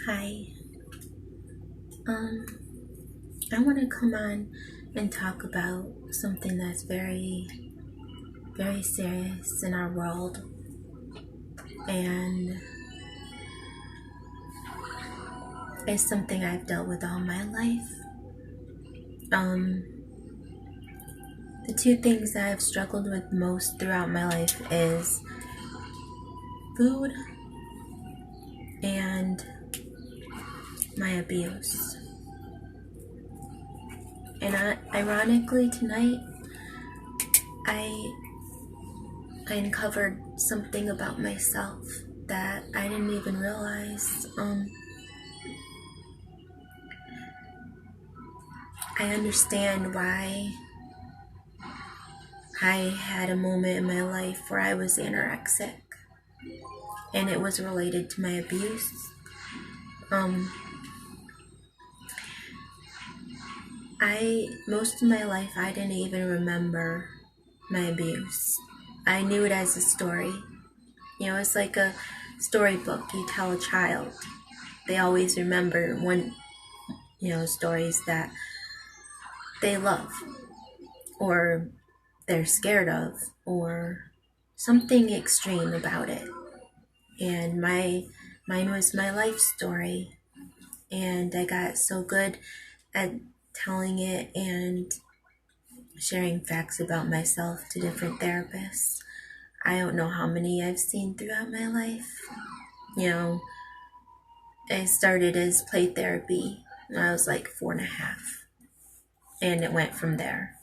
Hi. Um, I want to come on and talk about something that's very, very serious in our world, and it's something I've dealt with all my life. Um, the two things that I've struggled with most throughout my life is food and my abuse. And ironically, tonight I I uncovered something about myself that I didn't even realize. I understand why I had a moment in my life where I was anorexic, and it was related to my abuse. Um, most of my life, I didn't even remember my abuse. I knew it as a story. It's like a storybook you tell a child. They always remember stories that they love, or they're scared of, or something extreme about it. And mine was my life story, and I got so good at telling it and sharing facts about myself to different therapists. I don't know how many I've seen throughout my life. You know, I started as play therapy when I was like 4.5, and it went from there.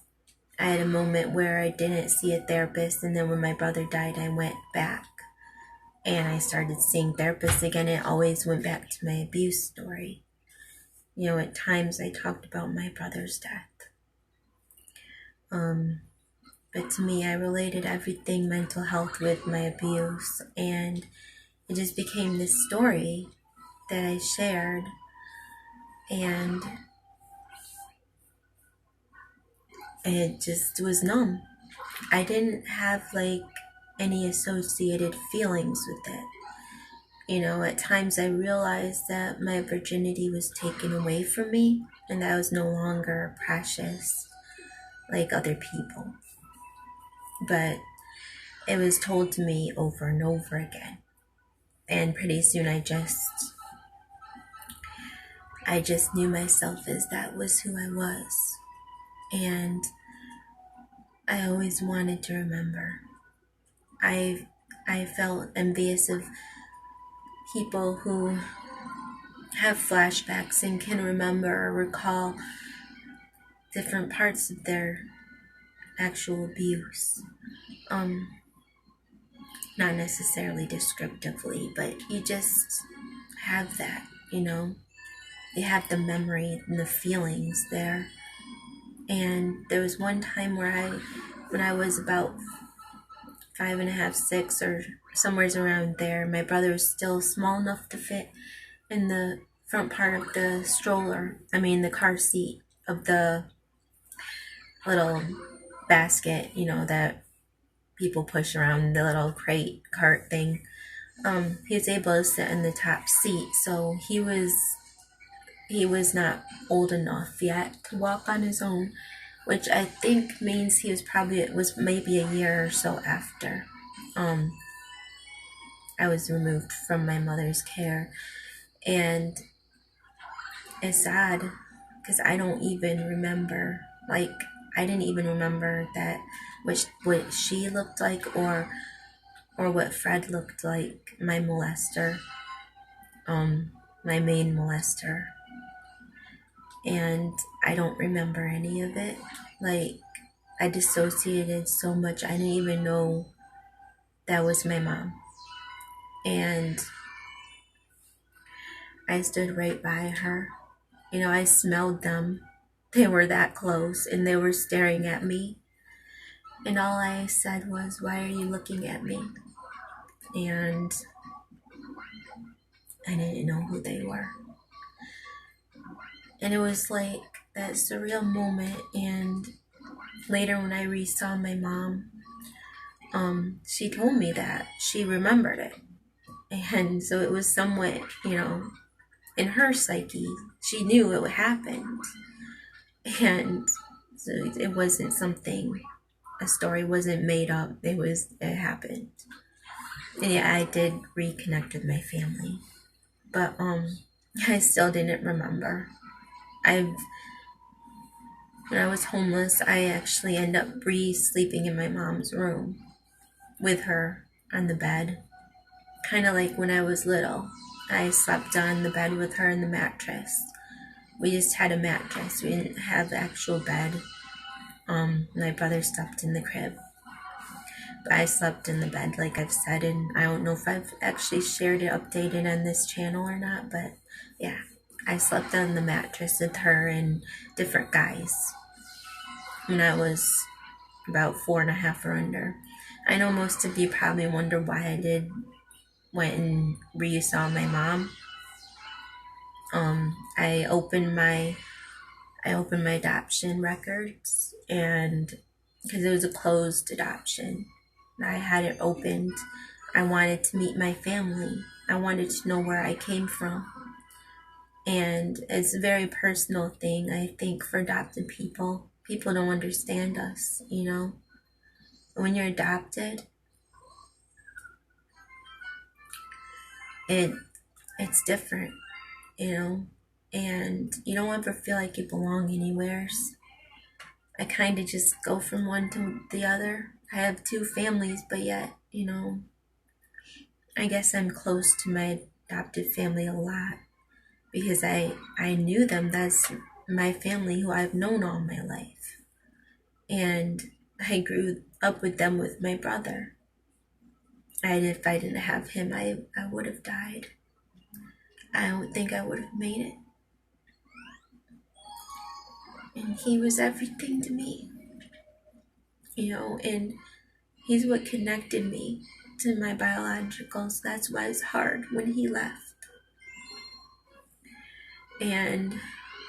I had a moment where I didn't see a therapist, and then when my brother died, I went back and I started seeing therapists again. It always went back to my abuse story. At times I talked about my brother's death. But to me, I related everything mental health with my abuse, and it just became this story that I shared, and it just was numb. I didn't have like any associated feelings with it. At times I realized that my virginity was taken away from me, and that I was no longer precious like other people. But it was told to me over and over again. And pretty soon I just knew myself as that was who I was. And I always wanted to remember. I I felt envious of people who have flashbacks and can remember or recall different parts of their actual abuse. Um, Not necessarily descriptively, but you just have that, You have the memory and the feelings there. And there was one time when I was about 5.5, 6, or somewhere around there, my brother was still small enough to fit in the front part of the stroller. I mean, the car seat of the little basket, that people push around, the little crate cart thing. He was able to sit in the top seat, so he was not old enough yet to walk on his own, which I think means it was maybe a year or so after I was removed from my mother's care. And it's sad because I don't even remember, like, I didn't even remember that what she looked like, or what Fred looked like, my molester, my main molester. And I don't remember any of it. Like, I dissociated so much, I didn't even know that was my mom. And I stood right by her. I smelled them. They were that close, and they were staring at me. And all I said was, "Why are you looking at me?" And I didn't know who they were. And it was like that surreal moment. And later, when I re-saw my mom, she told me that she remembered it. And so it was somewhat, in her psyche, she knew it happened. And so it wasn't something, a story wasn't made up. It happened. And yeah, I did reconnect with my family. But I still didn't remember. I've When I was homeless, I actually ended up sleeping in my mom's room with her on the bed. Kind of like when I was little. I slept on the bed with her in the mattress. We just had a mattress. We didn't have the actual bed. My brother slept in the crib. But I slept in the bed, like I've said, and I don't know if I've actually shared it, updated on this channel or not, but yeah, I slept on the mattress with her and different guys when I was about 4.5 or under. I know most of you probably wonder why I went and re-saw my mom. I opened my adoption records, and because it was a closed adoption, I had it opened. I wanted to meet my family. I wanted to know where I came from. And it's a very personal thing, I think, for adopted people. People don't understand us, you know. When you're adopted, it's different, you know. And you don't ever feel like you belong anywhere. I kind of just go from one to the other. I have 2 families, but yet, you know, I guess I'm close to my adopted family a lot because I knew them. That's my family who I've known all my life. And I grew up with them with my brother. And if I didn't have him, I would have died. I don't think I would have made it. And he was everything to me, you know, and he's what connected me to my biologicals. That's why it's hard when he left. And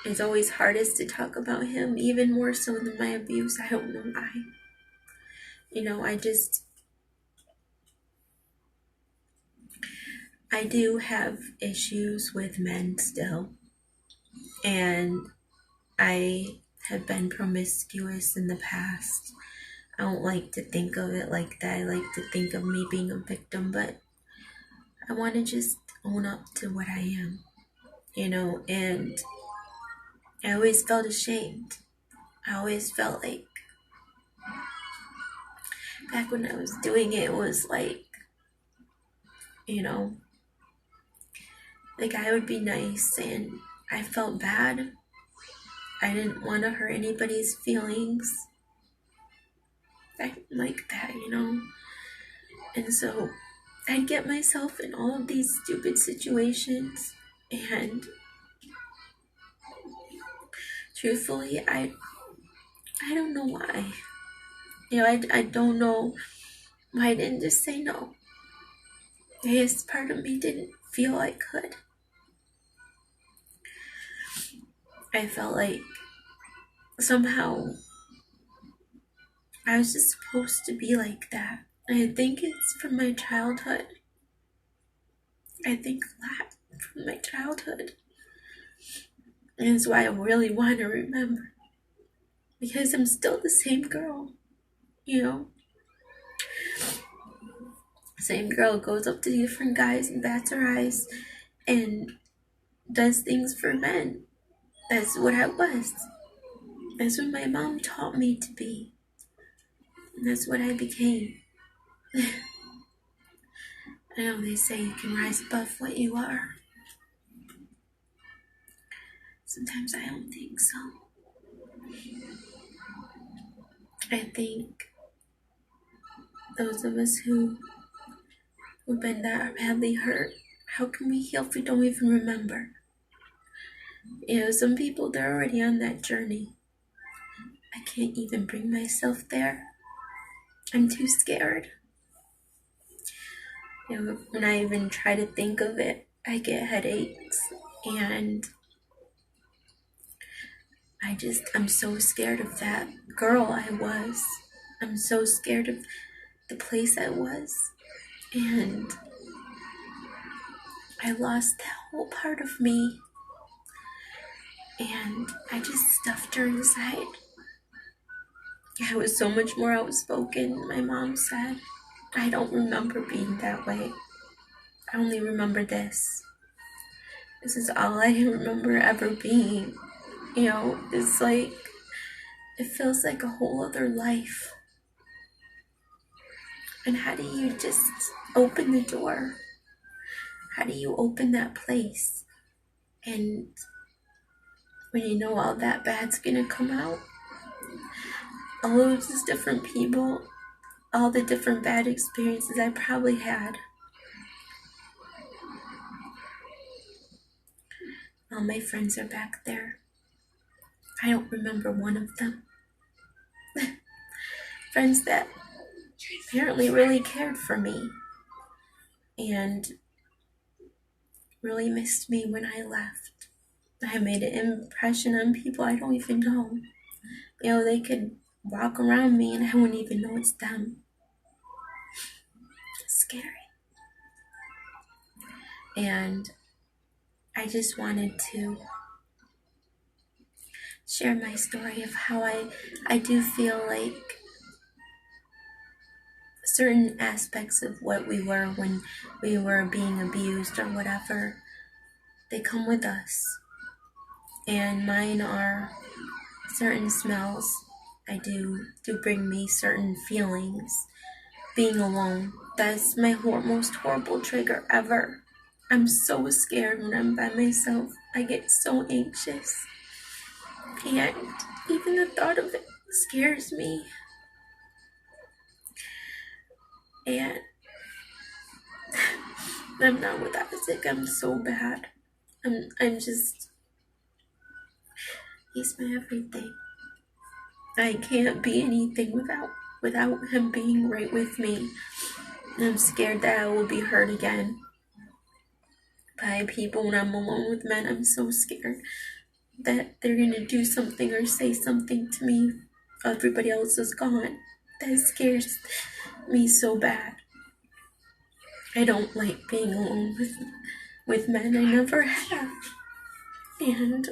it's always hardest to talk about him, even more so than my abuse. I don't know why. You know, I do have issues with men still. And I have been promiscuous in the past. I don't like to think of it like that. I like to think of me being a victim, but I want to just own up to what I am, you know, and I always felt ashamed. I always felt like back when I was doing it, it was like, you know, like I would be nice and I felt bad. I didn't want to hurt anybody's feelings. I didn't like that, you know. And so I'd get myself in all of these stupid situations, and truthfully, I don't know why. You know, I don't know why I didn't just say no. I guess part of me didn't feel I could. I felt like somehow I was just supposed to be like that. I think it's from my childhood. I think a lot from my childhood. And it's why I really want to remember. Because I'm still the same girl, you know? Same girl goes up to different guys and bats her eyes and does things for men. That's what I was. That's what my mom taught me to be. And that's what I became. I know they say you can rise above what you are. Sometimes I don't think so. I think those of us who've been that badly hurt, how can we heal if we don't even remember? You know, some people, they're already on that journey. I can't even bring myself there. I'm too scared. You know, when I even try to think of it, I get headaches, and I'm so scared of that girl I was. I'm so scared of the place I was. And I lost that whole part of me, and I just stuffed her inside. I was so much more outspoken, my mom said. I don't remember being that way. I only remember this. This is all I remember ever being. You know, it's like, it feels like a whole other life. And how do you just open the door? How do you open that place? And when you know all that bad's gonna come out, all of those different people, all the different bad experiences I probably had. All my friends are back there. I don't remember one of them. Friends that apparently really cared for me and really missed me when I left. I made an impression on people I don't even know. You know, they could walk around me and I wouldn't even know it's them. It's scary. And I just wanted to share my story of how I do feel like certain aspects of what we were when we were being abused or whatever, they come with us. And mine are certain smells. I do bring me certain feelings. Being alone, that's my most horrible trigger ever. I'm so scared when I'm by myself. I get so anxious. And even the thought of it scares me. And I'm not with Isaac. I'm so bad. I'm just, he's my everything. I can't be anything without him being right with me. And I'm scared that I will be hurt again by people when I'm alone with men. I'm so scared that they're gonna do something or say something to me. Everybody else is gone. That scares me so bad. I don't like being alone with men. I never have. And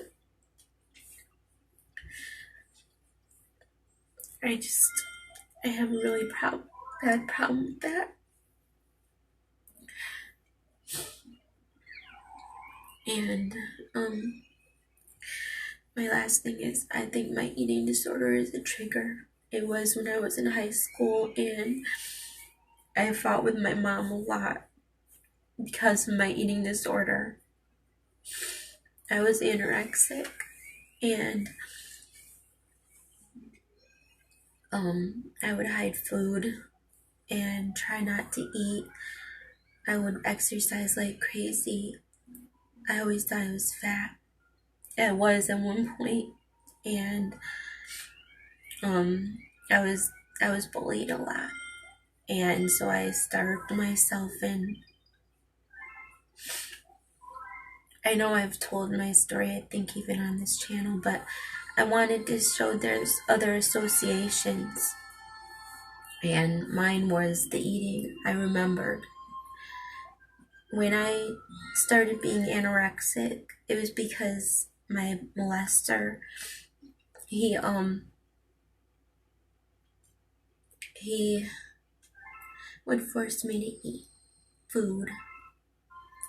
I have a really bad problem with that. And my last thing is, I think my eating disorder is a trigger. It was when I was in high school, and I fought with my mom a lot because of my eating disorder. I was anorexic, and I would hide food and try not to eat. I would exercise like crazy. I always thought I was fat. I was at one point, and I was bullied a lot, and so I starved myself. And I know I've told my story, I think even on this channel, but I wanted to show there's other associations, and mine was the eating. I remembered when I started being anorexic, it was because my molester, he would force me to eat food,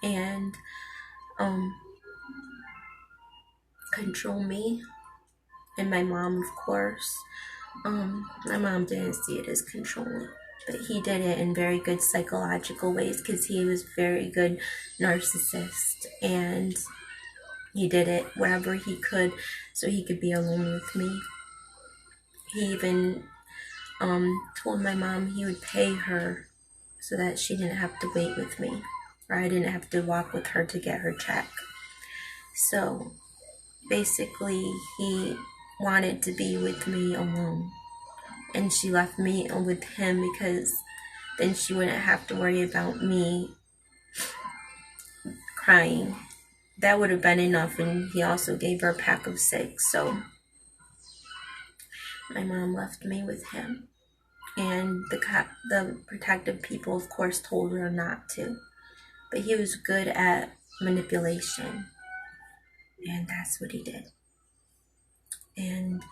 and control me. And my mom, of course, my mom didn't see it as controlling, but he did it in very good psychological ways because he was very good narcissist, and he did it whatever he could so he could be alone with me. He even told my mom he would pay her so that she didn't have to wait with me, or I didn't have to walk with her to get her check. So basically, he wanted to be with me alone, and she left me with him because then she wouldn't have to worry about me crying. That would have been enough, and he also gave her a pack of 6, so my mom left me with him. And the protective people, of course, told her not to. but he was good at manipulation, and that's what he did. And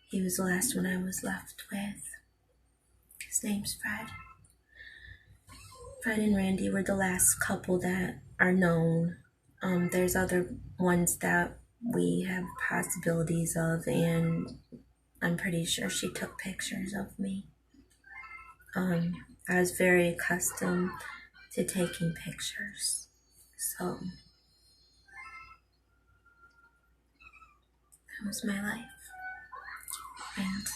he was the last one I was left with. His name's Fred. Fred and Randy were the last couple that are known. There's other ones that we have possibilities of, and I'm pretty sure she took pictures of me. I was very accustomed to taking pictures, so that was my life. And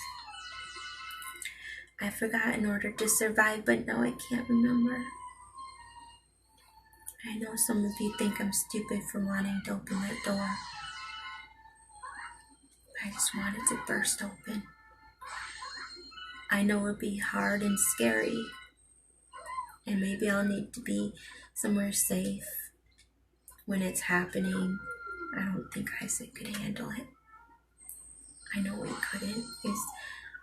I forgot in order to survive, but now I can't remember. I know some of you think I'm stupid for wanting to open that door. I just wanted to burst open. I know it'll be hard and scary, and maybe I'll need to be somewhere safe when it's happening. I don't think Isaac could handle it. I know he couldn't, because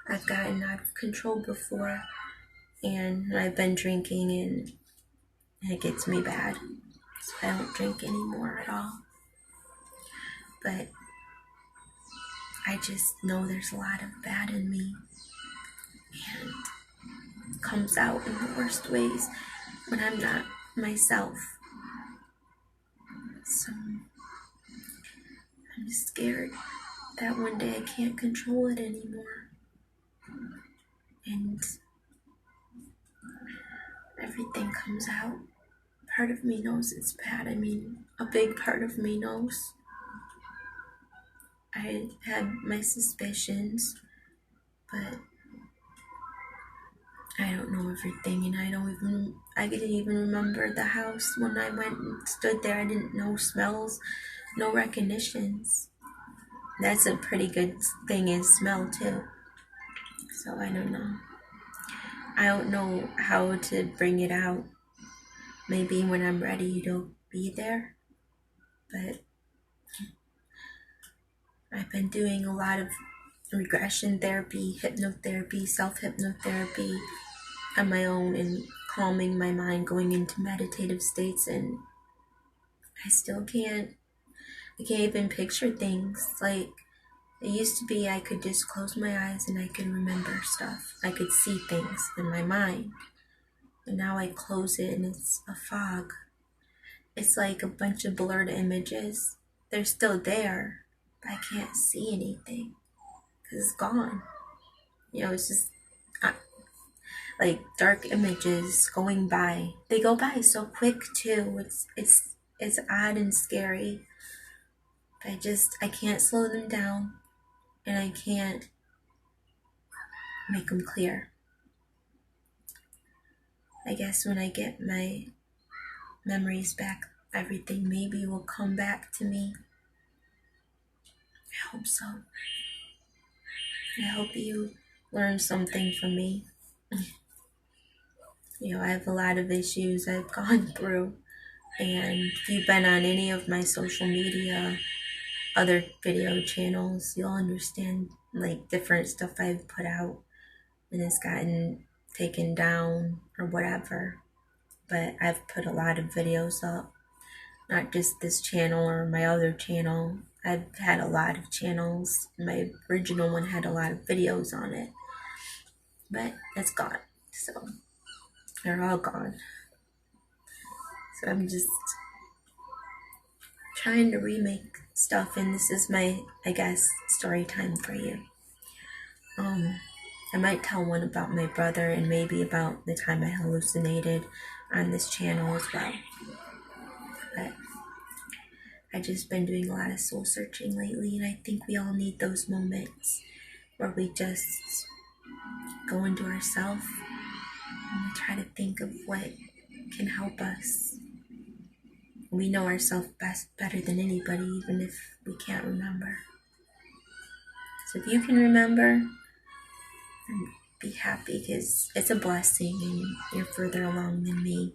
I've gotten out of control before, and I've been drinking, and it gets me bad. So I don't drink anymore at all. But I just know there's a lot of bad in me, and it comes out in the worst ways when I'm not myself. So I'm just scared that one day I can't control it anymore. And everything comes out. Part of me knows it's bad. I mean, a big part of me knows. I had my suspicions, but I don't know everything, and I didn't even remember the house when I went and stood there. I didn't know smells, no recognitions. That's a pretty good thing, is smell too. So I don't know. I don't know how to bring it out. Maybe when I'm ready, it'll be there. But I've been doing a lot of regression therapy, hypnotherapy, self-hypnotherapy on my own, and calming my mind, going into meditative states, and I still can't. I can't even picture things. Like, it used to be I could just close my eyes and I could remember stuff. I could see things in my mind. And now I close it and it's a fog. It's like a bunch of blurred images. They're still there, but I can't see anything because it's gone. It's just like dark images going by. They go by so quick too. It's odd and scary. I can't slow them down, and I can't make them clear. I guess when I get my memories back, everything maybe will come back to me. I hope so. I hope you learn something from me. I have a lot of issues I've gone through, and if you've been on any of my social media, other video channels, you'll understand like different stuff I've put out and it's gotten taken down or whatever. But I've put a lot of videos up, not just this channel or my other channel. I've had a lot of channels. My original one had a lot of videos on it, but it's gone. So they're all gone. So I'm just trying to remake stuff, and this is my, I guess, story time for you. I might tell one about my brother and maybe about the time I hallucinated on this channel as well. But I've just been doing a lot of soul searching lately, and I think we all need those moments where we just go into ourselves and we try to think of what can help us. We know ourselves better than anybody, even if we can't remember. So if you can remember, be happy, because it's a blessing and you're further along than me.